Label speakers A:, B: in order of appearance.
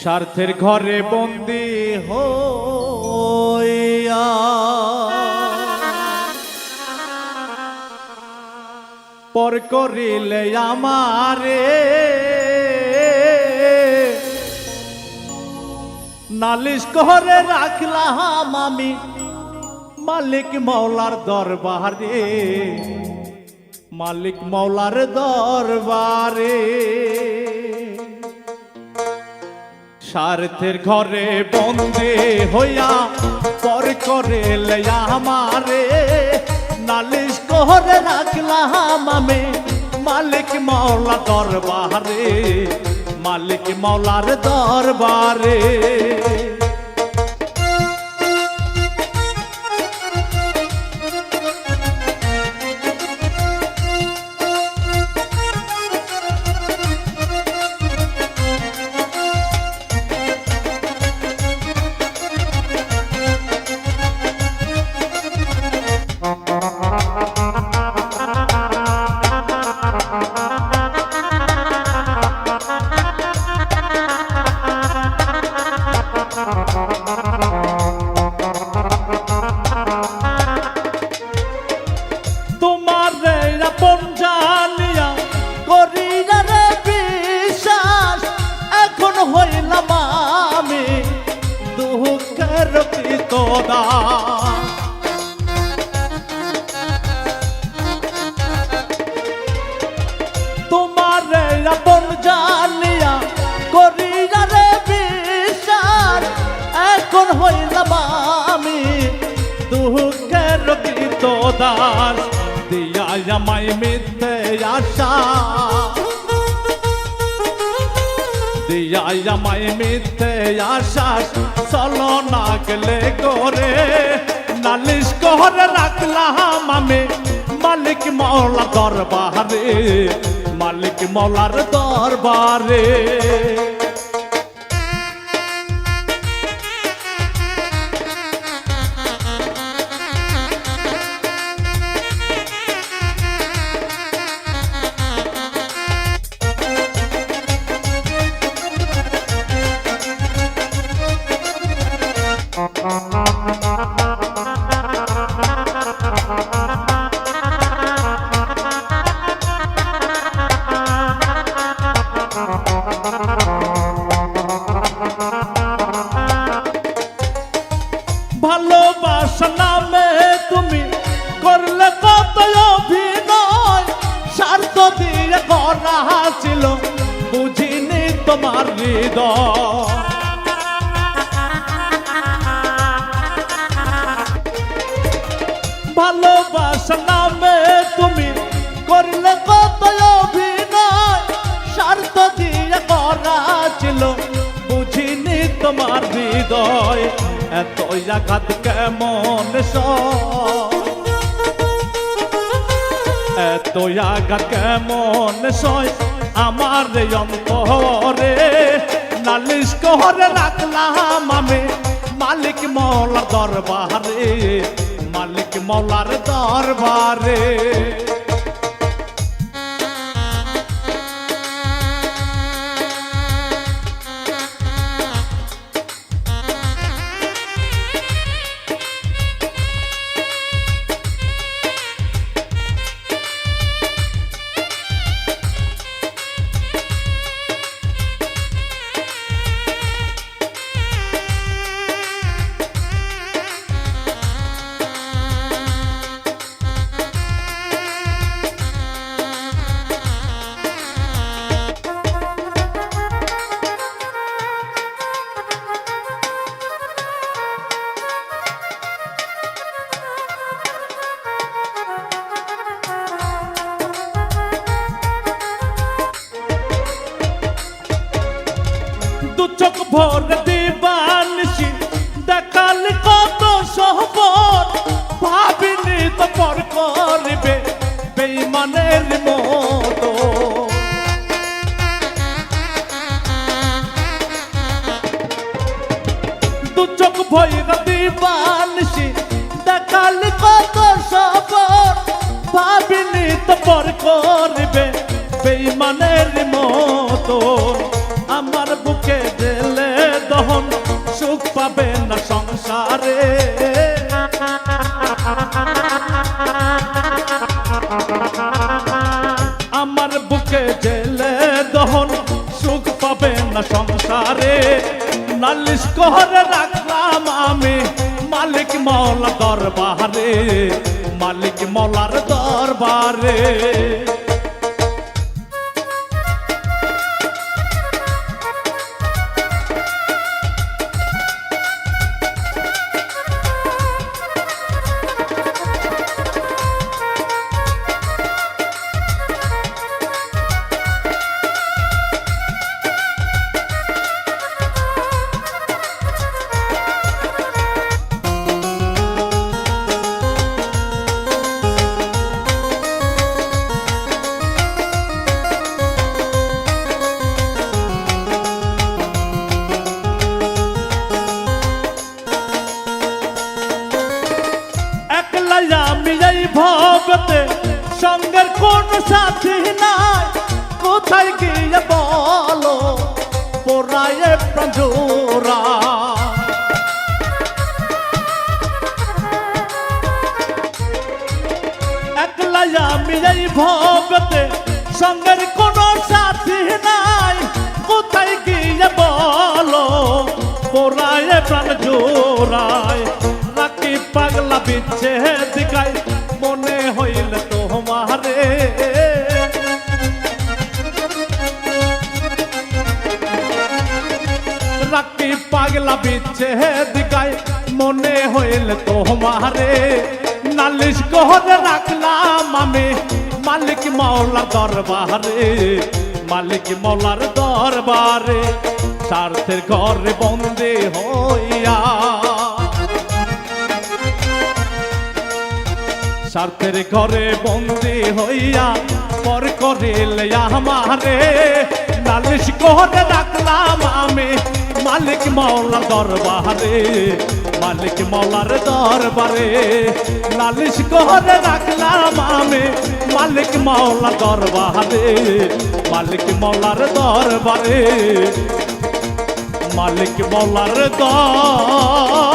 A: স্বার্থের ঘরে বন্দী হইয়া পর করিলে আমারে নালিশ করে রাখলাম আমি মালিক মৌলার দরবারে, মালিক মৌলার দরবারে। স্বার্থের ঘরে বন্দী হইয়া পর করিলে আমারে নালিশ করে রাখলাম আমি মালিক মৌলা দরবারে, মালিক মৌলার দরবারে। তোমার আপন জানিয়া করিয়া রে বিশ্বাস এখন হইলাম আমি দুঃখের কৃত দাস। দিয়া আমায় মিথ্যে আশা, দিয়া আমায় মিথ্যে আশা চলো না গেলে করে নালিশ করে রাখলাম আমি মালিক মৌলা দরবারে, মালিক মৌলার দরবারে। ভালোবাসা নামে তুমি করলে কত অভিনয়, স্বার্থ দিয়ে করা ছিল বুঝিনি তোমার হৃদয়। ভালোবাসা নামে তুমি করলে কত অভিনয়, স্বার্থ দিয়ে করা ছিল বুঝিনি তোমার হৃদয়। এত আঘাত কেমন এত আঘাত কেমন সয় আমার অন্তরে নালিশ করে রাখলাম আমি মালিক মৌলার দরবারে, মালিক মৌলার দরবারে। চোখ ভোর দিবানিশি দেখালি কত সহবর, ভাবিনি তো পর করবে বেঈমানের মতো। দু চোখ ভৈরা দিবানিশি দেখালি কত সহবর, ভাবিনি তো পর করবে বেঈমান বেইমানের মতো আমার বুকে দিলে দহন সুখ পাবে না সংসারে আমার বুকে জেলে দহন সুখ পাবে না সংসারে নালিশ করে রাখলাম আমি মালিক মওলা দরবারে মালিক মওলার দরবারে আমি এই ভবতে সঙ্গের কোন সাথী নাই কোথায় গিয়ে বলো পোড়ায় প্রাঞ্জোরা একলা আমি এই ভবতে সঙ্গের কোন সাথী নাই কোথায় গিয়ে বলো পোড়ায় প্রাঞ্জোরায় রাখি পাগলা বিচ্ছে দিকাই মনে হইল তোমারে রাখি পাগলা বিচ্ছে দিকাই মনে হইল তোমারে নালিশ করে রাখলাম আমি মালিক মওলার দরবারে মালিক মওলার দরবারে স্বার্থের ঘরে বন্দী হইয়া স্বার্থের ঘরে বন্দী হইয়া পর করিলে আমারে নালিশ করে রাখলাম আমি মালিক মওলার দরবারে মালিক মওলার দরবারে নালিশ করে রাখলাম আমি মালিক মওলার দরবারে মালিক মওলার দরবারে মালিক মওলার দরবারে